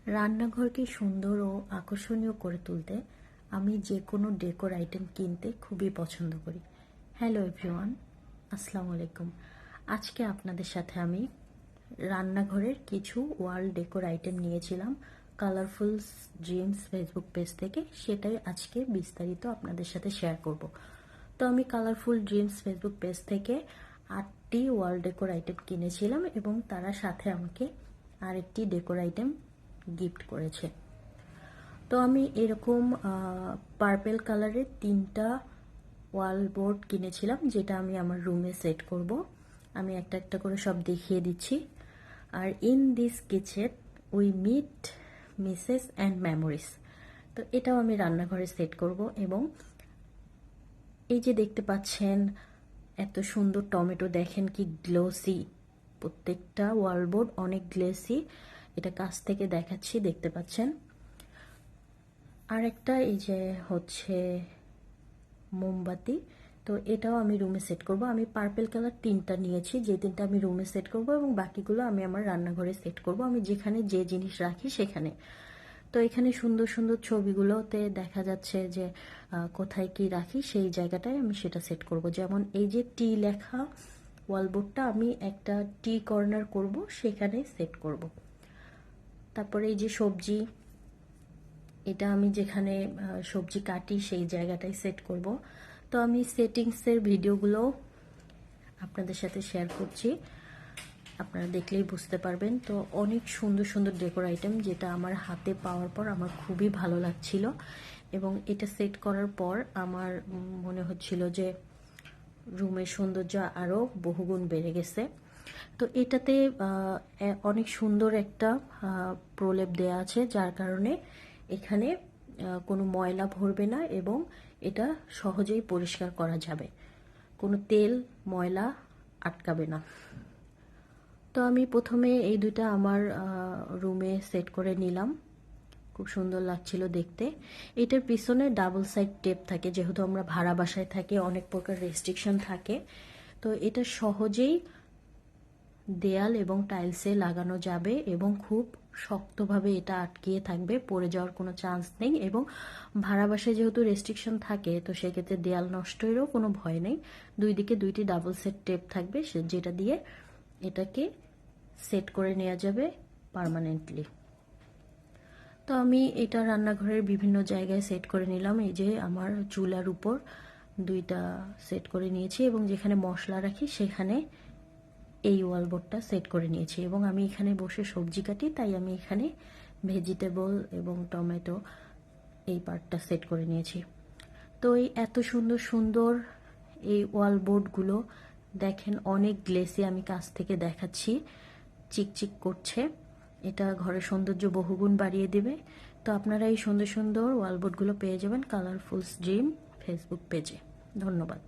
রান্নাঘরকে সুন্দর ও আকর্ষণীয় করে তুলতে আমি যে কোনো ডেকোর আইটেম কিনতে খুবই পছন্দ করি। হ্যালো এভরিওয়ান, আসসালামু আলাইকুম। আজকে আপনাদের সাথে আমি রান্নাঘরের কিছু ওয়াল ডেকোর আইটেম নিয়েছিলাম কালারফুল ড্রিমস ফেসবুক পেজ থেকে, সেটাই আজকে বিস্তারিত আপনাদের সাথে শেয়ার করব। তো আমি কালারফুল ড্রিমস ফেসবুক পেজ থেকে 8টি ওয়াল ডেকোর আইটেম কিনেছিলাম এবং তারা সাথে আমাকে আরেকটি ডেকোর আইটেম গিফট করেছে। তো আমি এরকম পার্পেল কালারের 3টা ওয়াল বোর্ড কিনেছিলাম, যেটা আমি আমার রুমে সেট করব। আমি একটা একটা করে সব দেখিয়ে দিচ্ছি। আর in this kitchen we meet Mrs and Memories, তো এটাও আমি রান্নাঘরে সেট করব। এবং এই যে দেখতে পাচ্ছেন এত সুন্দর টমেটো, দেখেন কি গ্লোসি, প্রত্যেকটা ওয়ালবোর্ড অনেক গ্লেসি। এটা কাছ থেকে দেখাচ্ছি, দেখতে পাচ্ছেন। আর একটা এই যে হচ্ছে মোমবাতি, তো এটাও আমি রুমে সেট করব। আমি পার্পেল কালার 3টা নিয়েছি, যে 3টা আমি রুমে সেট করব এবং বাকিগুলো আমি আমার রান্নাঘরে সেট করব। আমি যেখানে যে জিনিস রাখি সেখানে। তো এখানে সুন্দর সুন্দর ছবিগুলোতে দেখা যাচ্ছে যে কোথায় কি রাখি, সেই জায়গাটায় আমি সেটা সেট করব। যেমন এই যে টি লেখা ওয়ালবোর্ডটা আমি একটা টি কর্নার করব, সেখানে সেট করব। তারপরে এই যে সবজি, এটা আমি যেখানে সবজি কাটি সেই জায়গাটায় সেট করব। তো আমি সেটিংসের ভিডিওগুলো আপনাদের সাথে শেয়ার করছি, আপনারা দেখলেই বুঝতে পারবেন। তো অনেক সুন্দর সুন্দর ডেকোর আইটেম, যেটা আমার হাতে পাওয়ার পর আমার খুবই ভালো লাগছিল এবং এটা সেট করার পর আমার মনে হচ্ছিল যে রুমের সৌন্দর্য আরও বহুগুণ বেড়ে গেছে। তো এটাতে অনেক সুন্দর একটা প্রলেপ দেয়া আছে, যার কারণে এখানে কোনো ময়লা ভরবে না এবং এটা সহজেই পরিষ্কার করা যাবে, কোনো তেল ময়লা আটকাবে না। তো আমি প্রথমে এই দুইটা আমার রুমে সেট করে নিলাম, খুব সুন্দর লাগছিল দেখতে। এটার পিছনে ডাবল সাইড টেপ থাকে, যেহেতু আমরা ভাড়া বাসায় থাকি, অনেক প্রকার রেস্ট্রিকশন থাকে। তো এটা সহজেই দেয়াল এবং টাইলসে লাগানো যাবে এবং খুব শক্তভাবে এটা আটকিয়ে থাকবে, পড়ে যাওয়ার কোনো চান্স নেই। এবং ভাড়া বাসায় যেহেতু রেস্ট্রিকশন থাকে, তো সেক্ষেত্রে দেয়াল নষ্টেরও কোনো ভয় নেই। দুই দিকে 2টি ডাবল সেট টেপ থাকবে, যেটা দিয়ে এটাকে সেট করে নেওয়া যাবে পার্মানেন্টলি। তো আমি এটা রান্নাঘরের বিভিন্ন জায়গায় সেট করে নিলাম। এই যে আমার চুলার উপর 2টা সেট করে নিয়েছি এবং যেখানে মশলা রাখি সেখানে এই ওয়ালবোর্ডটা সেট করে নিয়েছি। এবং আমি এখানে বসে সবজি কাটি, তাই আমি এখানে ভেজিটেবল এবং টমেটো এই পার্টটা সেট করে নিয়েছি। তো এই এত সুন্দর সুন্দর এই ওয়ালবোর্ডগুলো দেখেন, অনেক গ্লেসি, আমি কাছ থেকে দেখাচ্ছি, চিকচিক করছে। এটা ঘরের সৌন্দর্য বহুগুণ বাড়িয়ে দেবে। তো আপনারা এই সুন্দর সুন্দর ওয়ালবোর্ডগুলো পেয়ে যাবেন কালারফুল ড্রিম ফেসবুক পেজে। ধন্যবাদ।